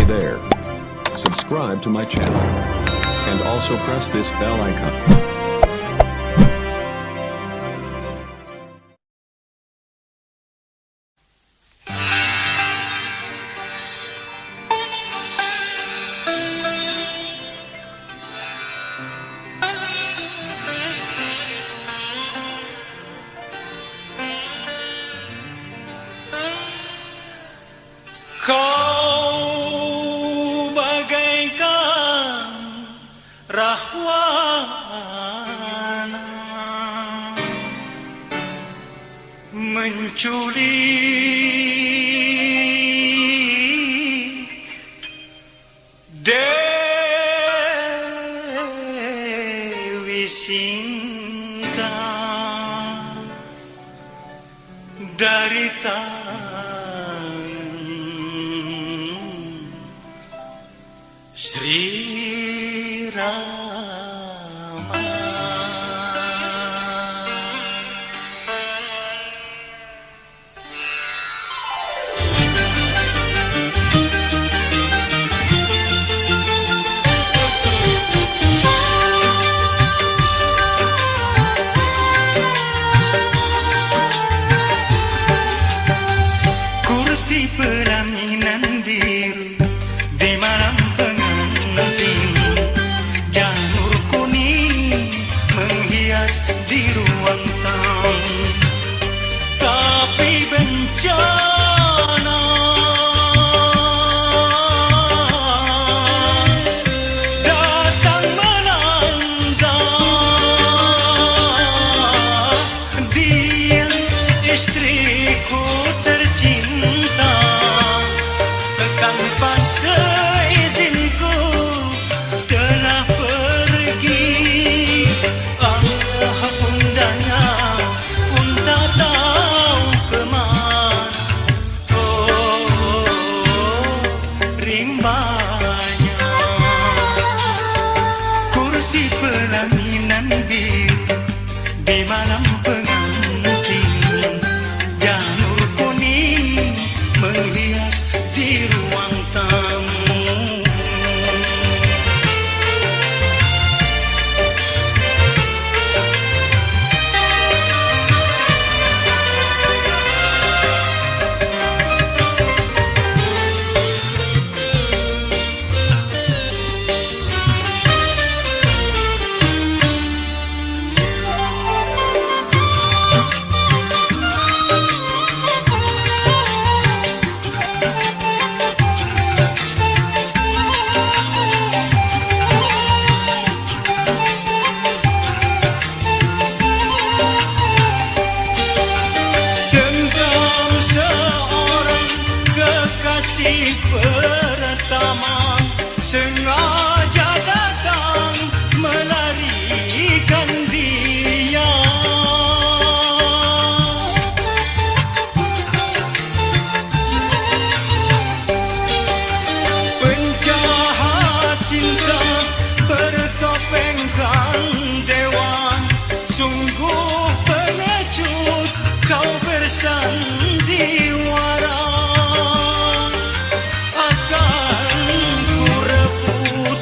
Hey there. Subscribe to my channel. And also press this bell icon. Kau bagaikan rahwana menculik Dewi Sinta dari Sri Rama. Kursi pelaminan biru di malam di ruang tamu, tapi bencana datang melanda. Dia istriku tercinta, tanpa seizinku telah pergi. Kursi pelaminan biru di malam pengantin, janur kuning menghias di ruang tamu. Si pertama sengaja datang melarikan dia. Penjahat cinta bertopengkan dewa, sungguh pengecut kau bersandiwara. Akan ku rebut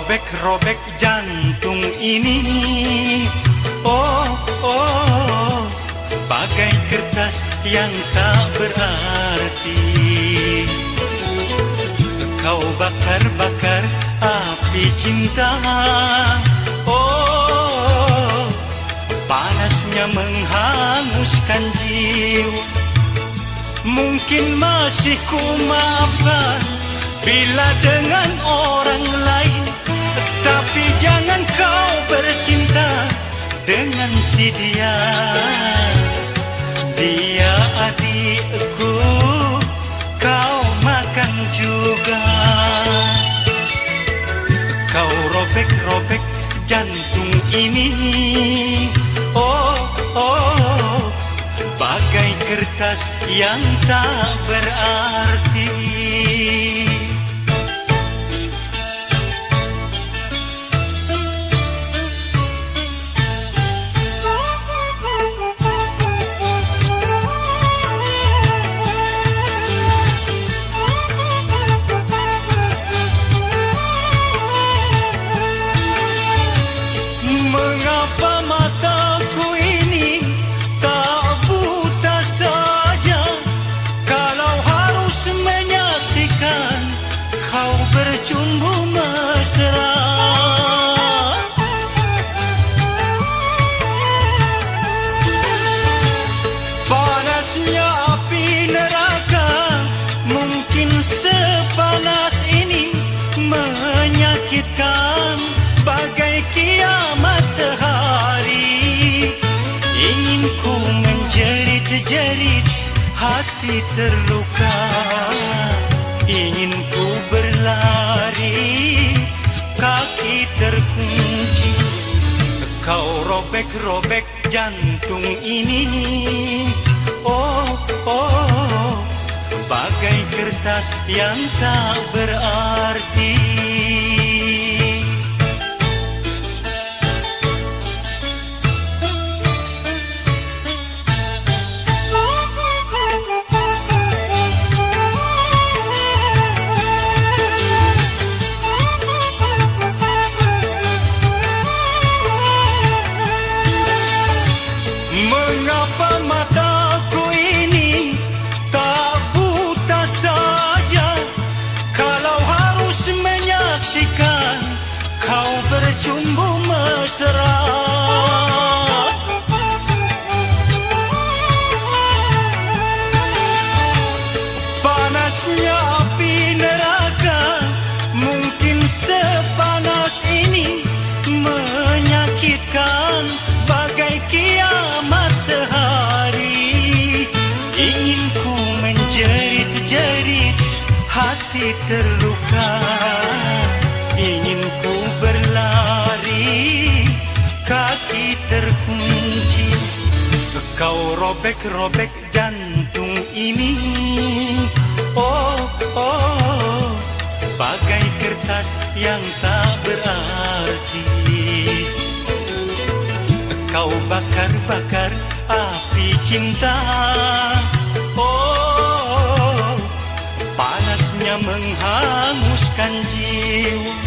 robek-robek jantung ini. Oh, oh, bagai kertas yang tak berarti. Kau bakar-bakar api cinta. Oh, panasnya menghanguskan jiwa. Mungkin masih ku maafkan bila dengan orang lain, tapi jangan kau bercinta dengan si dia. Dia adikku, kau makan juga. Kau robek-robek jantung ini. Oh, oh, bagai kertas yang tak berarti. Mengapa mataku ini tak buta saja kalau harus menyaksikan kau bercumbu mesra. Panasnya api neraka mungkin sepanas ini, menyakitkan bagai kiamat sehari. Ingin ku menjerit-jerit, hati terluka. Ingin ku berlari, kaki terkunci. Kau robek-robek jantung ini. Oh, oh, bagai kertas yang tak berarti. Mengapa mataku ini tak buta saja kalau harus menyaksikan kau bercumbu mesra. Panasnya api neraka mungkin sepanas ini, menyakitkan bagai kiamat sehari. Ingin ku menjerit-jerit, hati terluka. Ingin ku berlari, kaki terkunci. Kau robek-robek jantung ini. Oh, oh, bagai kertas yang tak berarti. Kau bakar-bakar api cinta. Oh, panasnya menghanguskan jiwa.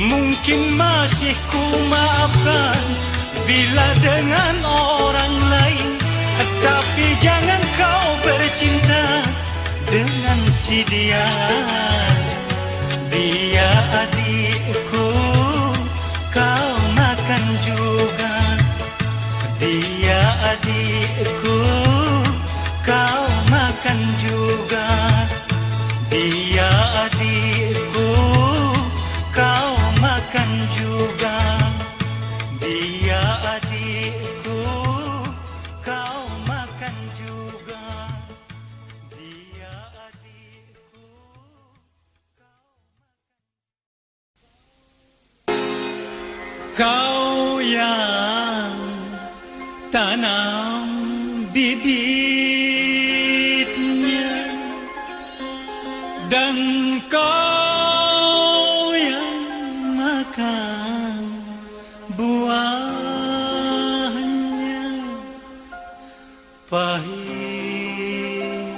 Mungkin masih ku maafkan bila dengan orang lain, tapi jangan kau bercinta dengan si dia. Dia adikku, kau makan juga. Dia adikku, kau makan juga. Dia adikku, kau makan juga. Dia adikku, kau makan juga. Dia adikku, kau yang tanam bibitnya dan kau yang makan buahnya. Pahit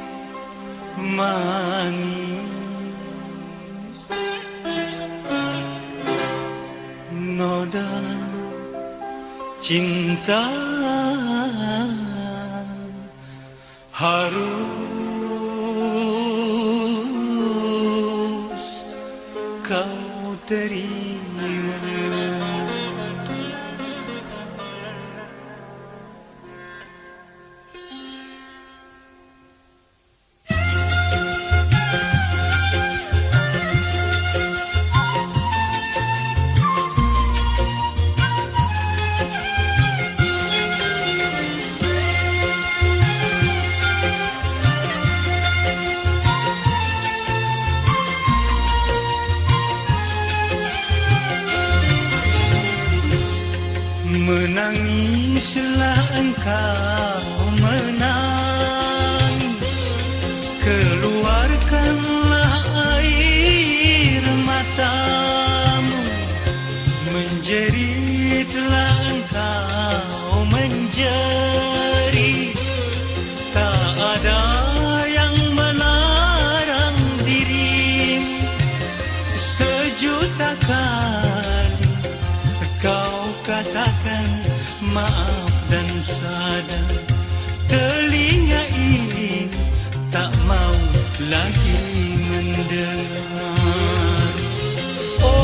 manis cinta harus kau terima. Menangislah engkau menangis, keluarkanlah air matamu, menjeritlah engkau menjerit, tak ada yang melarang dirimu. Sejuta kali kau katakan maaf dan sadar, telinga ini tak mau lagi mendengar. Oh,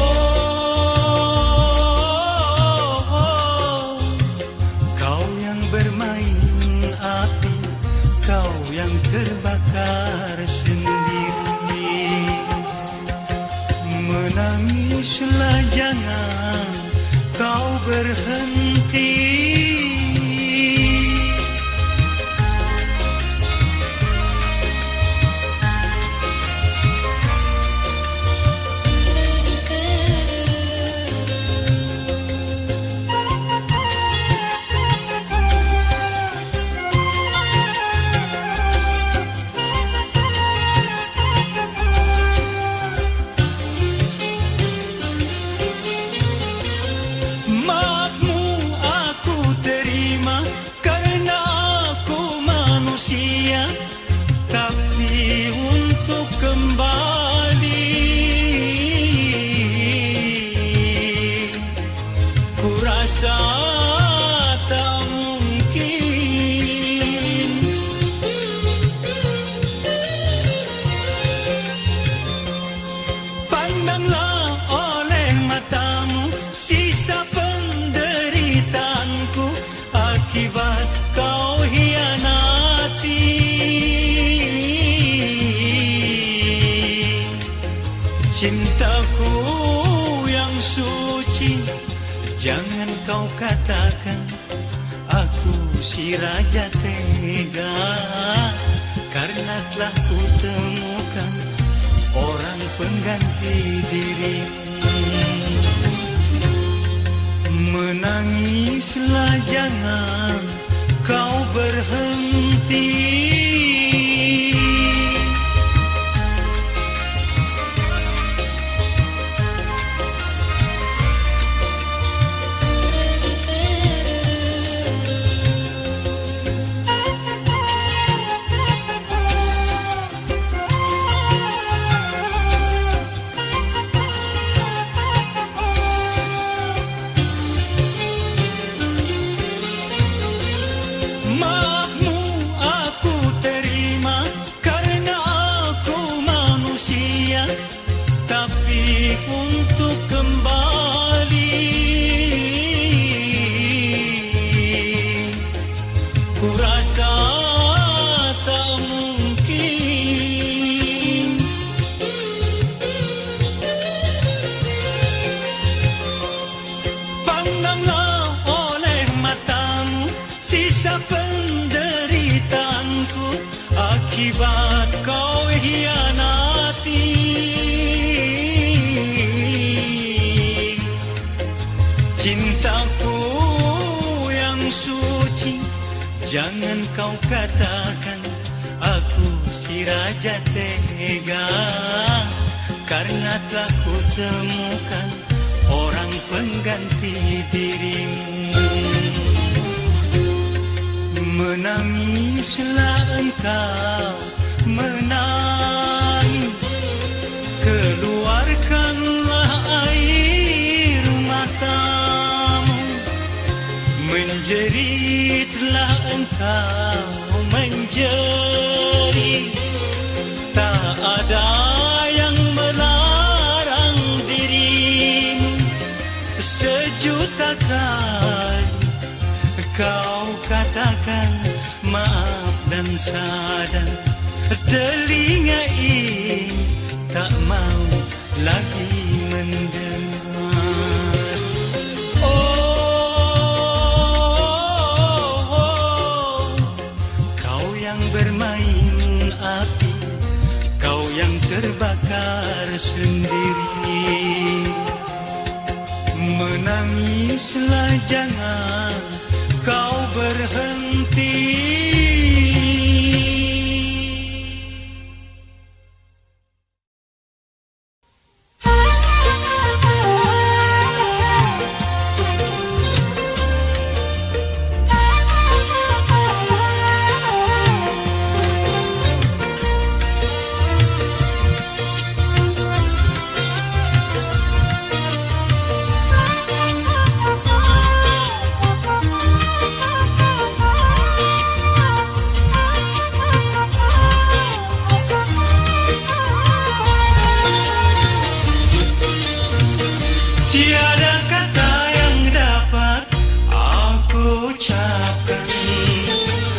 kau yang bermain api, kau yang terbakar sendiri. Menangislah, jangan kau berhenti. Akibat kau hianati, cintaku yang suci, jangan kau katakan aku si raja tega, karena telah kutemukan orang pengganti dirimu. Menangislah, jangan kau berhenti. Untuk kembali ku rasa tak mungkin. Pandanglah oleh matamu sisa penderitaanku, akibat kau hianati. Cintaku yang suci, jangan kau katakan aku si raja tega, karena telah kutemukan orang pengganti dirimu. Menangislah engkau, menangis, keluarkanlah air matamu, kau menjerit, tak ada yang melarang dirimu. Sejuta kali kau katakan maaf dan sadar, telinga ini tak mau lagi mendengar. Oh, kau yang bermain api, kau yang terbakar sendiri. Menangislah, jangan kau berhenti. Tiada kata yang dapat aku ucapkan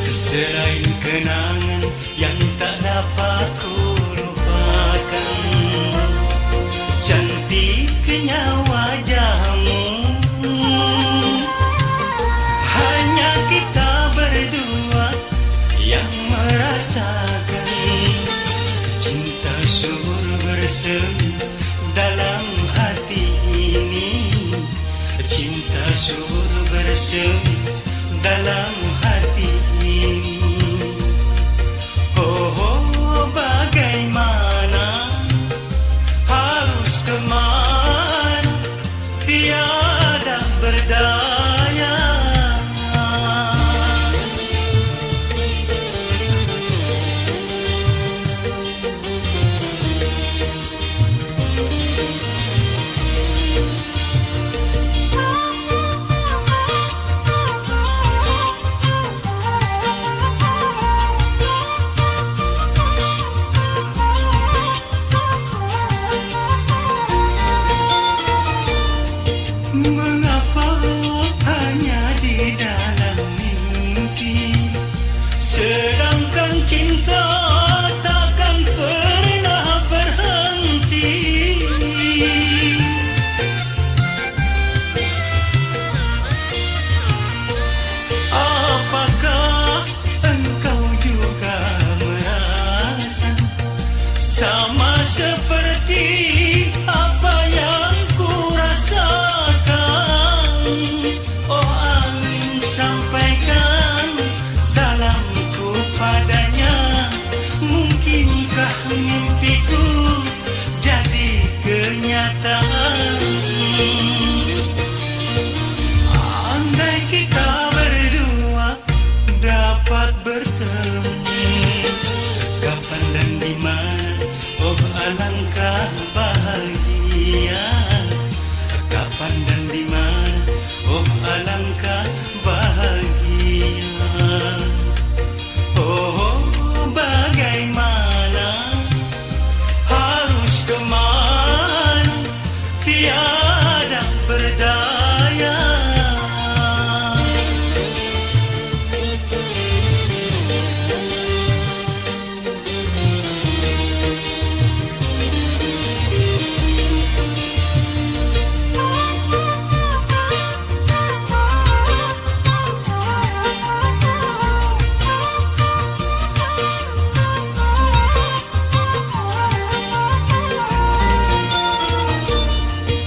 selain kenangan yang tak dapat ku lupakan. Cantiknya wajahmu, hanya kita berdua yang merasakan. Cinta sur bersemi dalam hati ini, cinta sur bersemi dalam hati ini. Oh, oh, bagaimana, harus kemana, tiada berdaya. Mengapa hanya di dalam mimpi, sedangkan cinta takkan pernah berhenti. Apakah engkau juga merasa sama seperti apa yang ku rasakan? Oh angin, sampaikan salamku padanya. Mungkinkah mimpiku jadi kenyataan? Andai kita berdua dapat bertemu, kapan dan di mana, oh alangkah bahagia. Kapan dan di mana, oh alangkah bahagia. Oh, bagaimana, harus kemana, tiada berdaya.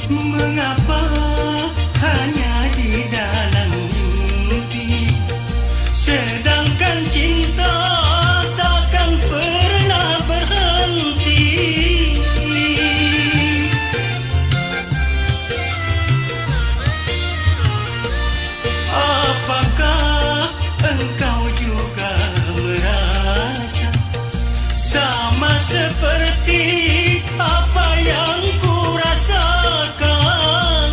Mengapa hanya di dalam mimpi, sedangkan cinta takkan pernah berhenti. Apakah engkau juga merasa sama seperti apa yang ku rasakan?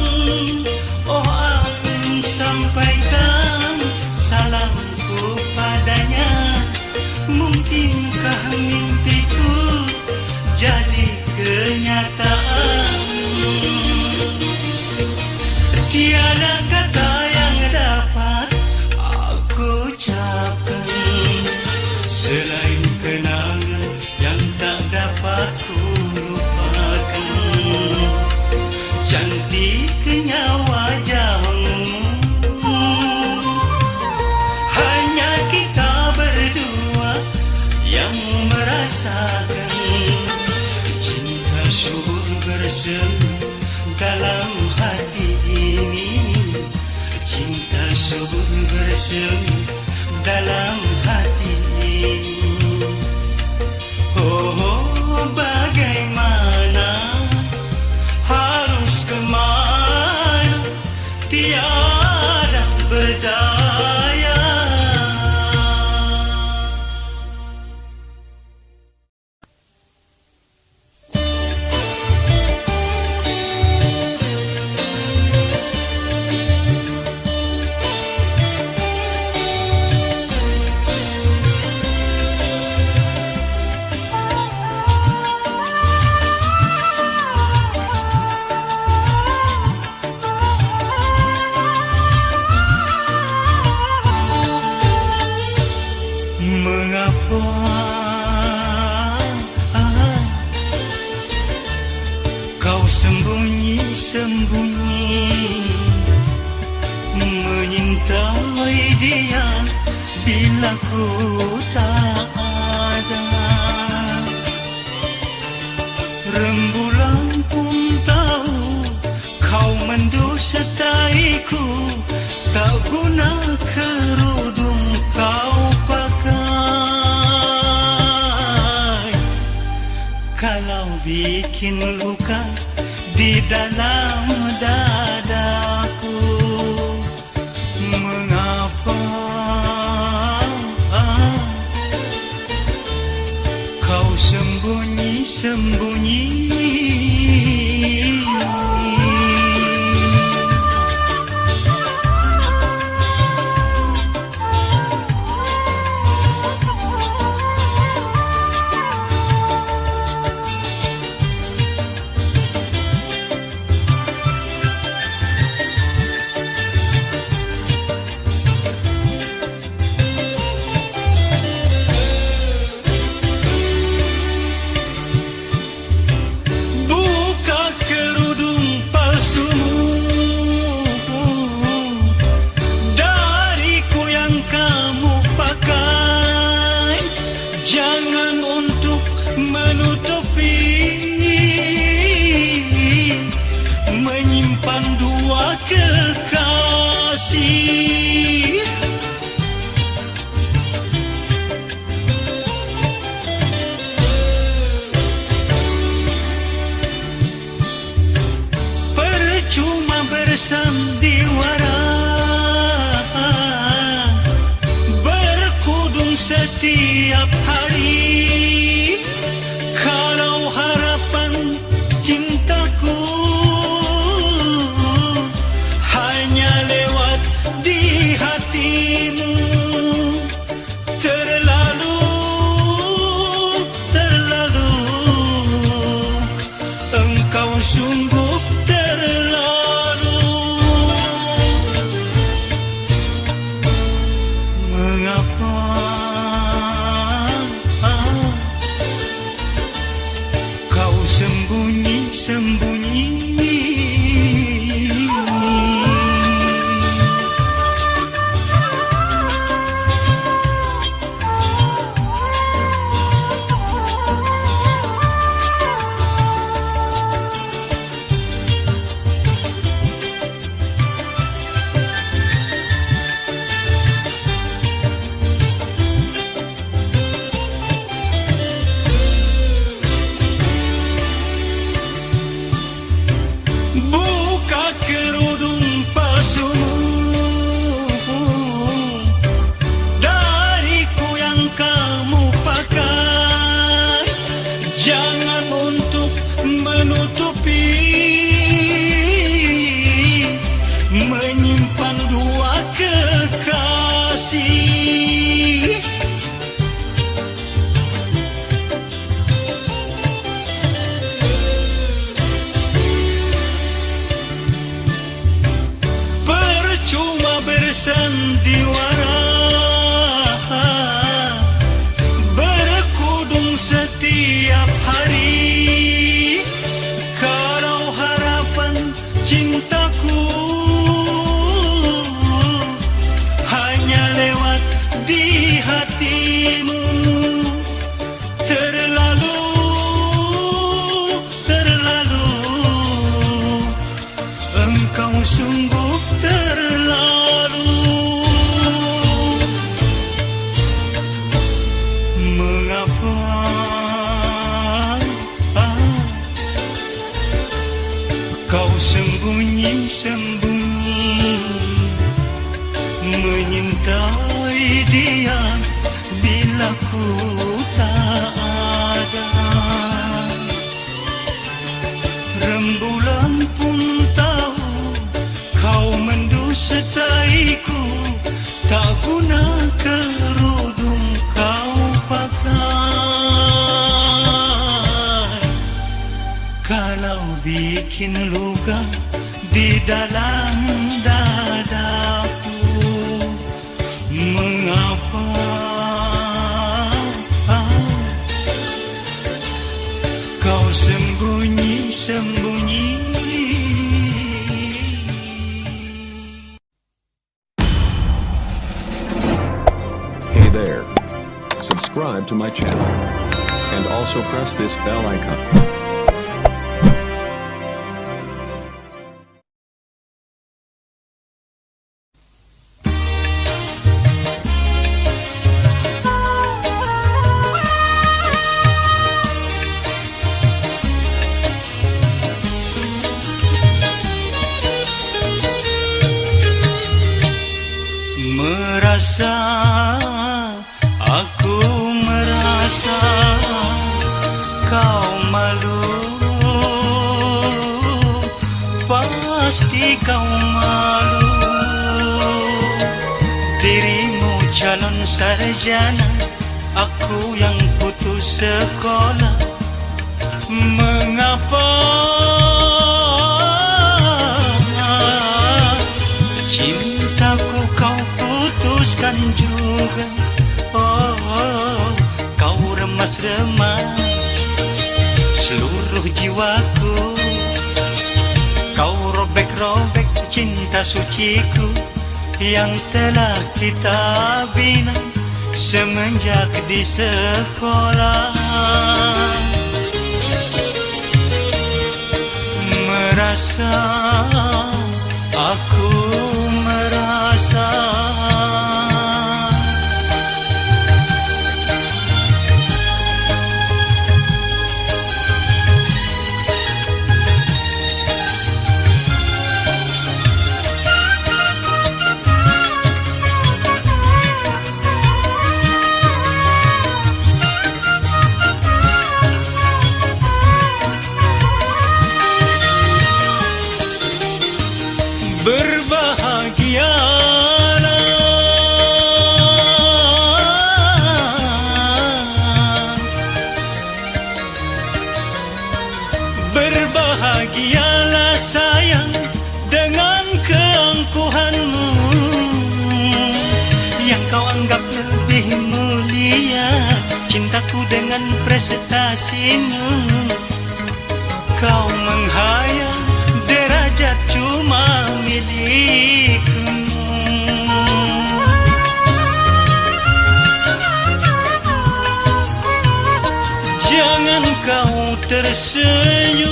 Oh angin, sampaikan salamku pada Maukah mimpiku jadi kenyataan? Tiada kata yang dapat aku ucapkan selain kenangan yang tak dapat ku lupakan. Cantiknya wajahmu, hanya kita berdua yang merasakan. Cinta subur bersemi dalam hati ini, cinta subur bersemi dalam hati ini. Oh, bagaimana, harus kemana, tiada berdaya. Mengapa kau sembunyi-sembunyi menyintai dia bila ku tak ada? Rembulan pun tahu kau mendustaiku, tak guna kerudung kau pakai. Kalau bikin luka di dalam dadaku, mengapa kau sembunyi-sembunyi? Menyimpan dua kekasih, percuma bersandiwara, berkudung setiap hari, kalau harapan cintaku hanya lewat di hatimu. Terlalu engkau sungguh terlalu. Mengapa Mengapa kau sembunyi-sembunyi menyintai dia bila ku tak ada? Rembulan pun tahu kau mendustaiku, tak guna kerudung kau pakai. Kalau bikin luka di dalam dadaku, mengapa kau sembunyi-sembunyi? Hey there. Subscribe to my channel. And also press this bell icon. Aku merasa kau malu, pasti kau malu. Dirimu calon sarjana, aku yang putus sekolah. Mengapa cintaku kau putuskan juga? Oh, kau remas-remas seluruh jiwaku. Kau robek-robek cinta suciku yang telah kita bina semenjak di sekolah. Aku merasa berbahagialah sayang dengan keangkuhanmu yang kau anggap lebih mulia cintaku dengan prestasimu. Kau menghayal derajat cuma milikmu. Jangan kau tersenyum,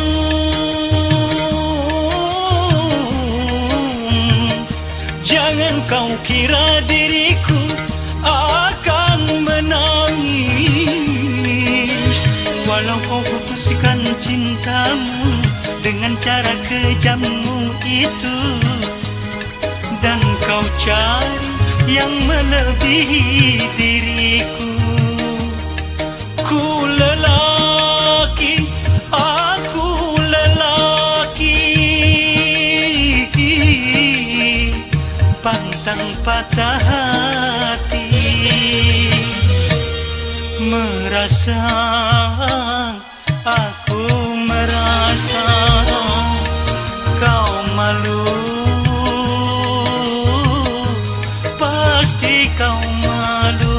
jangan kau kira diriku akan menangis. Walau kau putuskan cintamu dengan cara kejammu itu, dan kau cari yang melebihi diriku. Ku lelaki, aku lelaki, pantang patah hati. Aku merasa kau malu, pasti kau malu.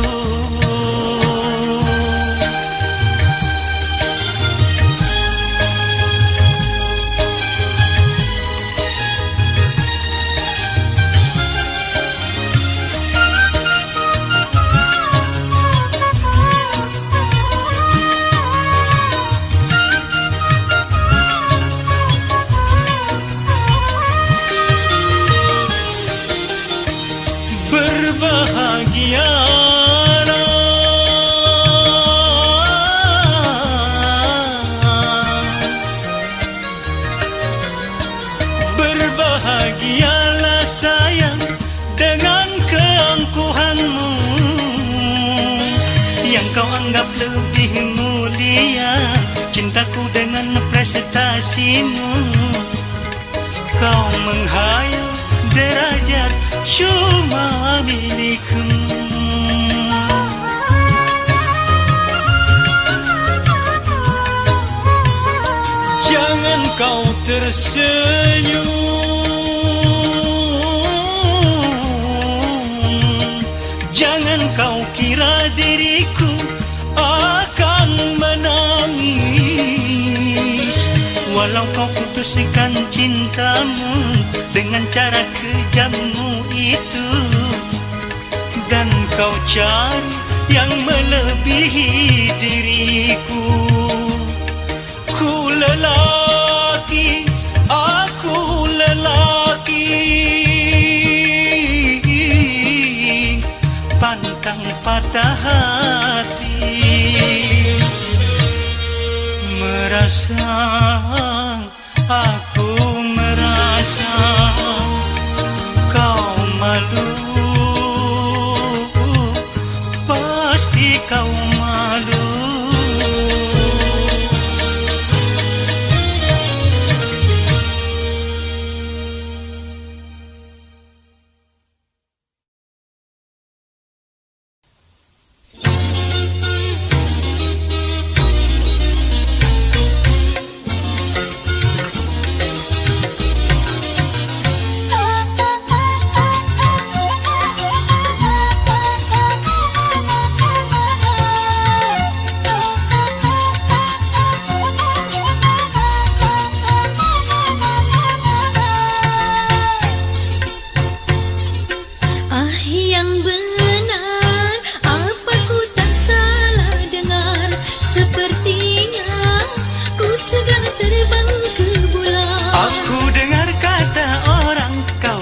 anggap lebih mulia cintaku dengan prestasimu. Kau menghayal derajat cuma milikmu. Jangan kau tersenyum, jangan kau kira diriku akan menangis. Walau kau putuskan cintamu dengan cara kejammu itu, dan kau cari yang melebihi diriku. Aku lelaki, aku lelaki, pantang patah hati. Merasa, aku merasa kau malu, pasti kau malu.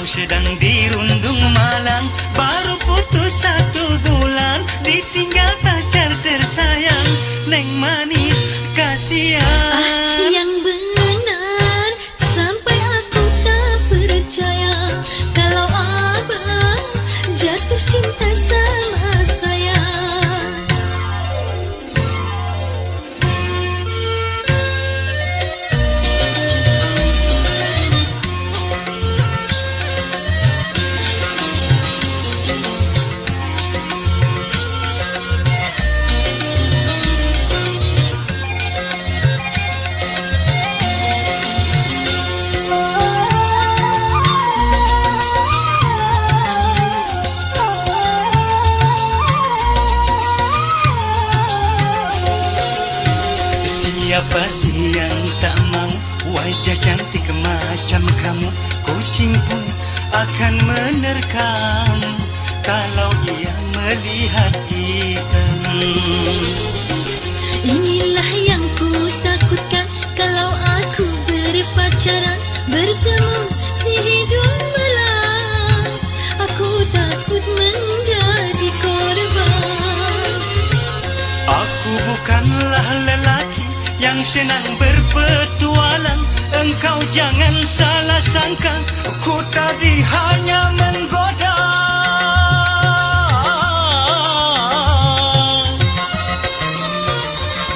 Sedang dirundung malang, baru putus 1 bulan, ditinggal pacar tersayang. Neng manis kasihan. Yang benar, sampai aku tak percaya kalau abang jatuh cinta sama saya. Siapa sih yang tak mau wajah cantik macam kamu? Kucing pun akan menerkam kalau ia melihat kita. Inilah yang ku takutkan kalau aku berpacaran, bertemu si hidung belang. Aku takut menjadi korban. Aku bukanlah lelaki yang senang berpetualang. Engkau jangan salah sangka, ku tadi hanya menggoda.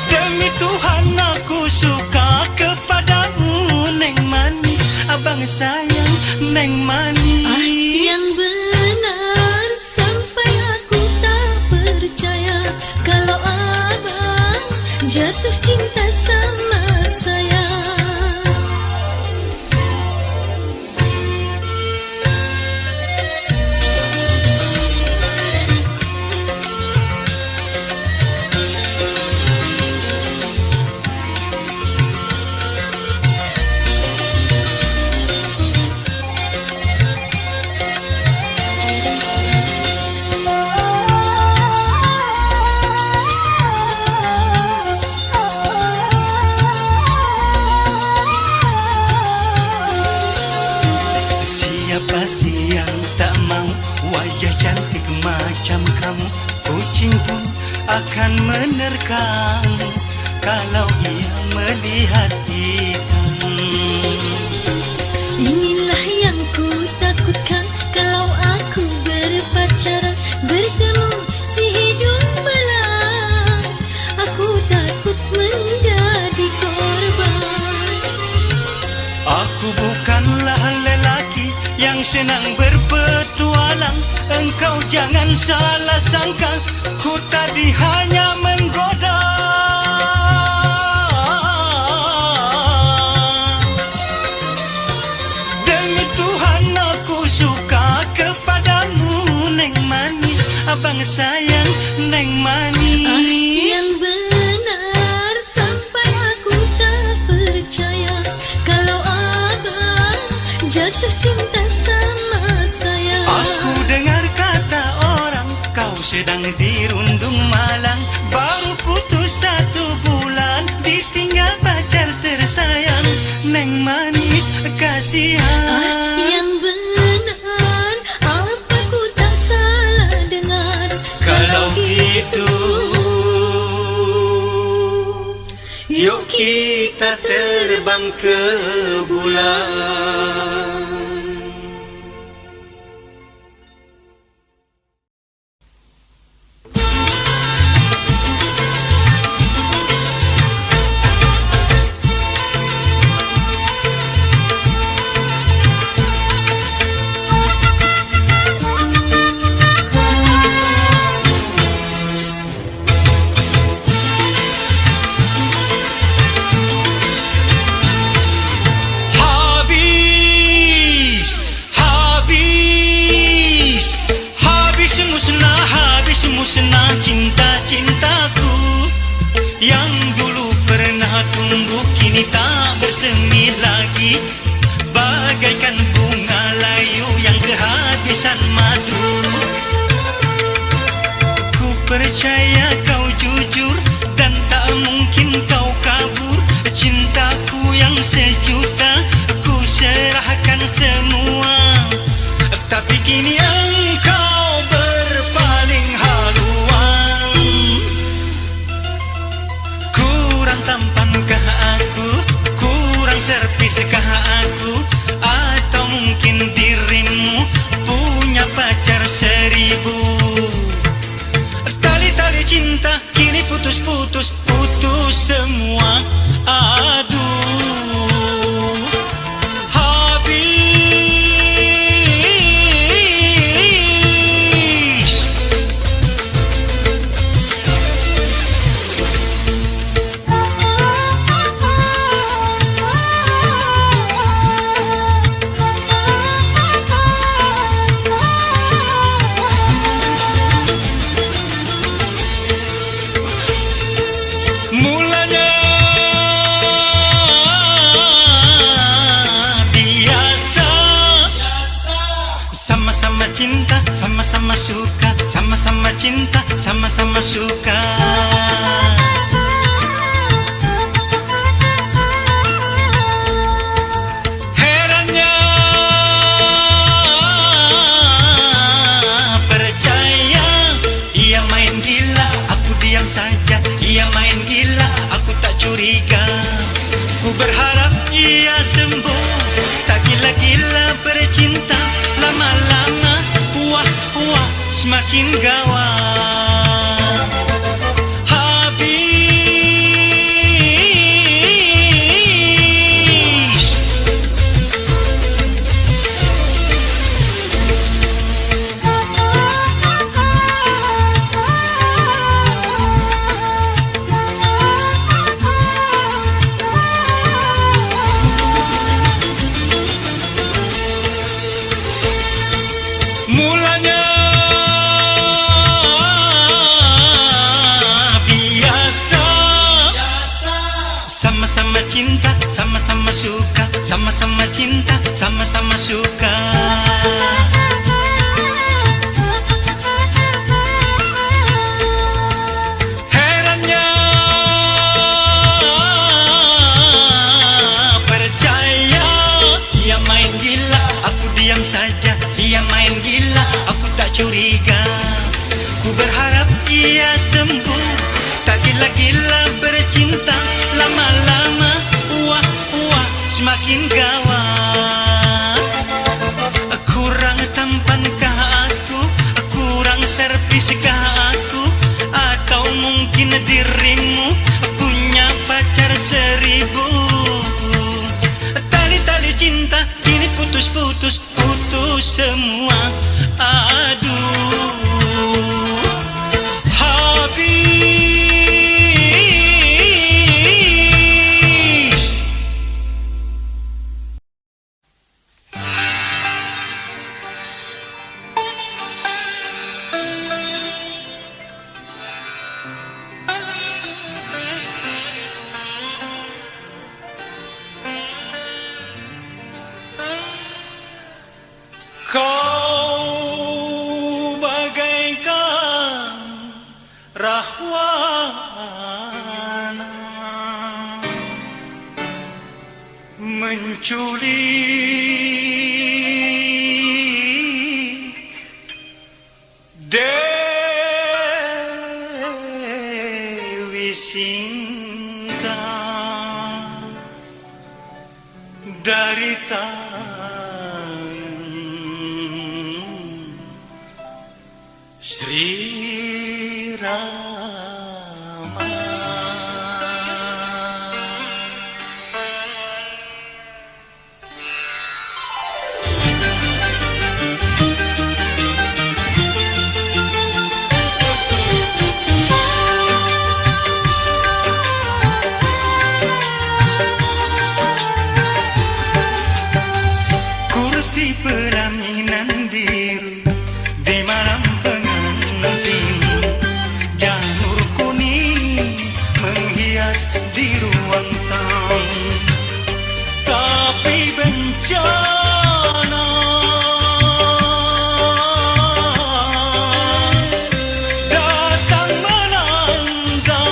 Demi Tuhan aku suka kepadamu, Neng manis, abang sayang, Neng manis. Yang benar, sampai aku tak percaya kalau abang jatuh cinta sama saya. Siapa sih yang tak mau wajah cantik macam kamu? Kucing pun akan menerkam kalau ia melihat kita. Inilah yang ku takutkan kalau aku berpacaran, bertemu si hidung belang. senang berpetualang, engkau jangan salah sangka, ku tadi hanya menggoda. Demi Tuhan aku suka kepadamu, Neng manis, abang sayang, Neng manis. Yang benar sampai aku tak percaya kalau abang jatuh cinta sama saya. Aku dengar kata orang kau sedang dirundung malang, baru putus 1 bulan ditinggal pacar tersayang. Neng manis kasihan. Yang benar apa ku tak salah dengar Kalau gitu yuk kita terbang ke bulan. Musnah cinta-cintaku yang dulu pernah tumbuh kini tak bersemi lagi, bagaikan bunga layu yang kehabisan madu. Ku percaya kau jujur dan tak mungkin kau kabur, cintaku yang sejuta ku serahkan semua, tapi kini engkau berpaling haluan. Kurang tampankah aku, kurang serviskah aku, atau mungkin dirimu punya pacar 1000? Tali-tali cinta kini putus-putus, putus semua. Aduh, habis. Mulanya biasa, sama-sama cinta, sama-sama suka, sama-sama cinta, sama-sama suka. Herannya percaya, ia main gila, aku diam saja. Ia main gila, aku tak curiga. Ku berharap ia sembuh, tak gila-gila bercinta. Lama-lama, wah-wah, semakin gawat. Habis. Mulanya biasa, sama-sama cinta, sama-sama suka, sama-sama cinta, sama-sama suka. Herannya percaya, ia main gila, aku diam saja. Ia main gila, aku tak curiga. Ku berharap ia sembuh, tak gila-gila bercinta. Lama-lama, wah-wah, semakin gawat. Kurang tampankah aku, kurang serviskah aku, atau mungkin dirimu punya pacar 1000? Tali-tali cinta kini putus putus semua. Aduh, habis. Kau bagaikan rahwana menculik Dewi Sinta dari Sri Rama. Kursi pelaminan biru di malam pengantin, janur kuning menghias di ruang tamu. Tapi bencana datang melanda.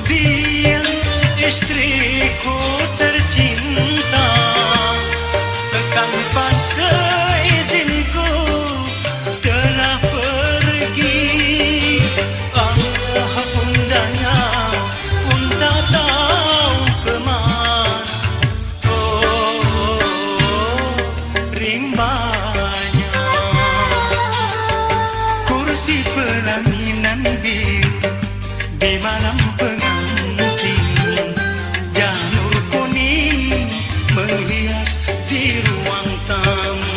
Dia istriku tercinta, tanpa seizinku telah pergi. Bundanya pun tak tahu kemana. Oh, rimbanya kursi pelaminan biru di malam pengantin, janur kuning menghias di ruang tamu.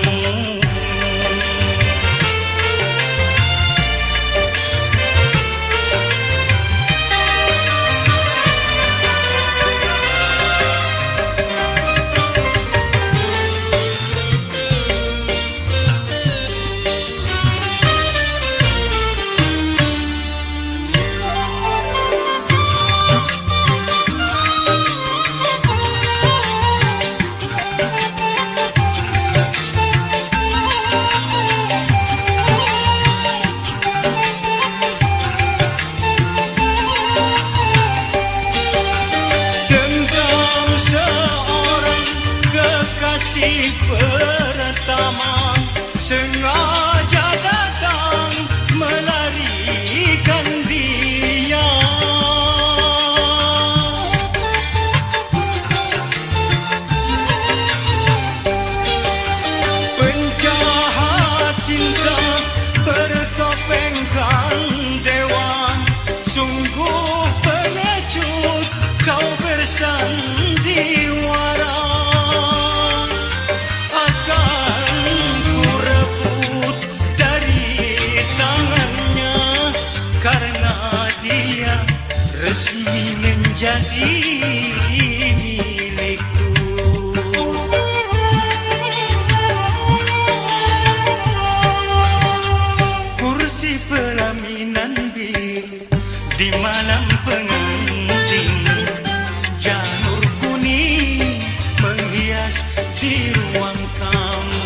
Dendam seorang kekasih pertama sengaja datang melarikan dia. Penjahat cinta bertopengkan dewa, sungguh pengecut kau bersandiwara. Akan ku rebut dari tangannya, karena dia resmi menjadi milikku. Kursi pelaminan biru di malam pengantin, janur kuning menghias di ruang tamu.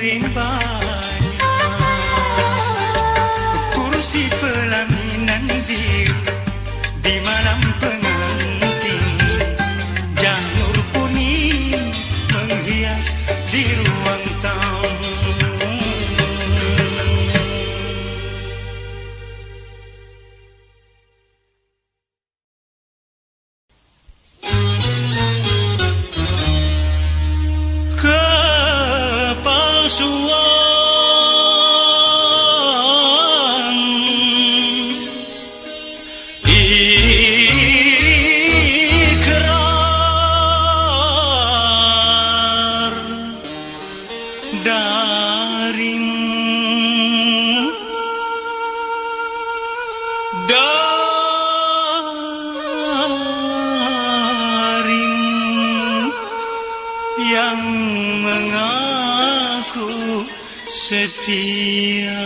rimbanya kursi pelaminan di malam pengantin, janur kuning menghias di ruang tamu. Kepalsuan ikrar daring yang mengaku setia.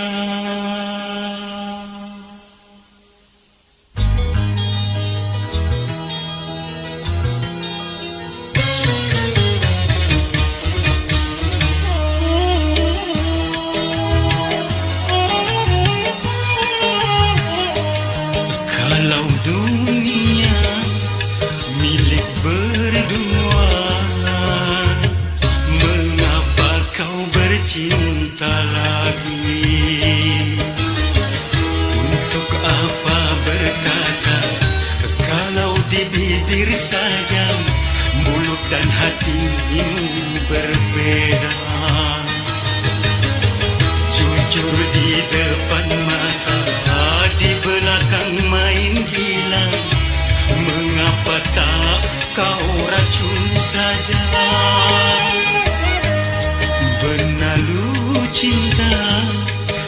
Kalau dunia milik berdua, mengapa kau bercinta lagi? Untuk apa berkata kalau di bibir saja mulut dan hati ini berbeda? Jujur di depan mata, di belakang main gila. Mengapa tak kau racun saja? Benalu cinta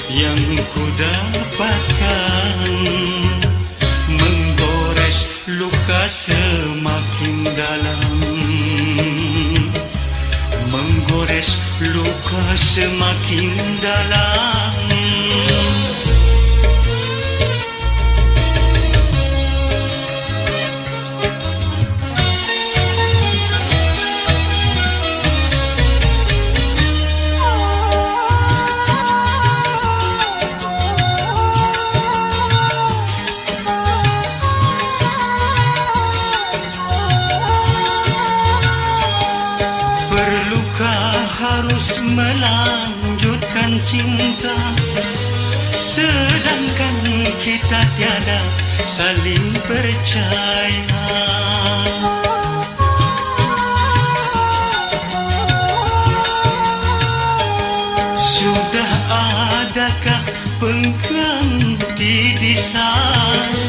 yang ku dapatkan, menggores luka semakin dalam, menggores luka semakin dalam. Harus melanjutkan cinta, sedangkan kita tiada saling percaya. Sudah adakah pengganti di sana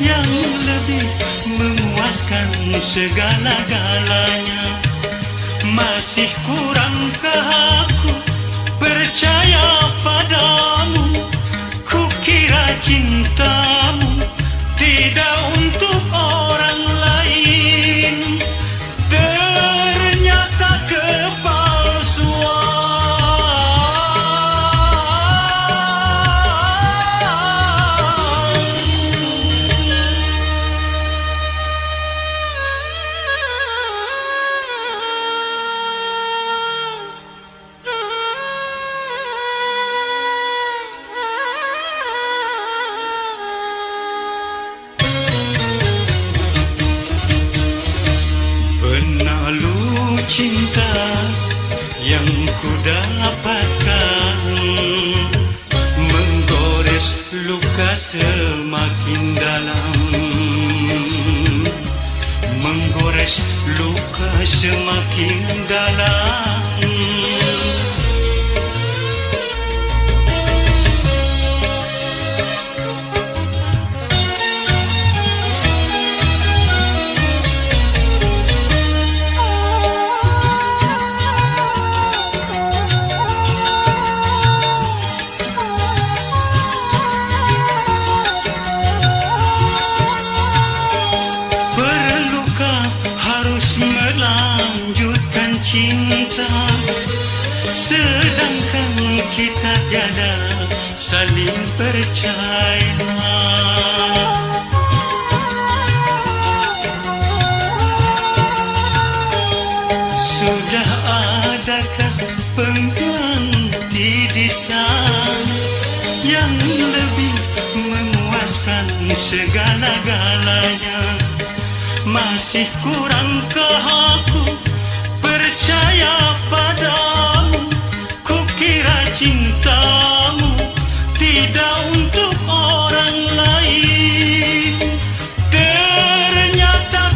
yang lebih memuaskan segala-galanya? Masih kurangkah aku percaya padamu? Kukira cintamu tidak untuk orang lain, ternyata cinta yang ku dapatkan, menggores luka semakin dalam, menggores luka semakin dalam. Melanjutkan cinta, sedangkan kita tiada saling percaya. Sudah adakah pengganti akan lebih memuaskan segala-galanya. Masih kurangkah aku percaya padamu? Kukira cintamu tidak untuk orang lain, ternyata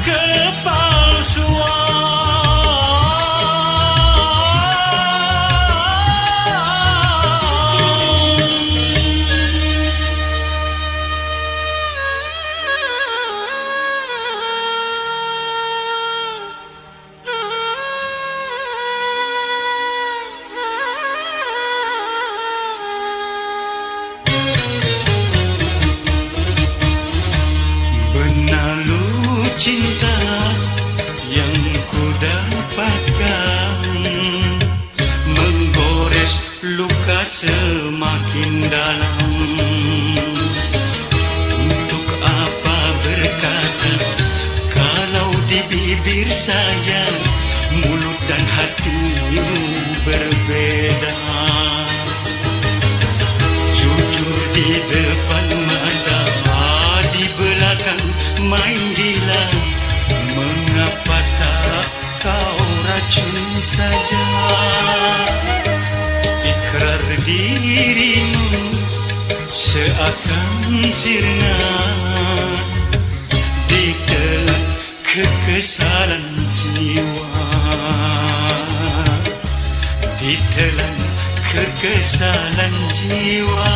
cinta yang ku dapatkan menggores luka semakin dalam. Untuk apa berkata kalau di bibir saja mulut dan hatimu berbeda? Jujur di depan mata, di belakang main gila. Mengapa tak kau racun saja? Ikrar dirimu seakan sirna ditelan kekesalan jiwa, ditelan kekesalan jiwa.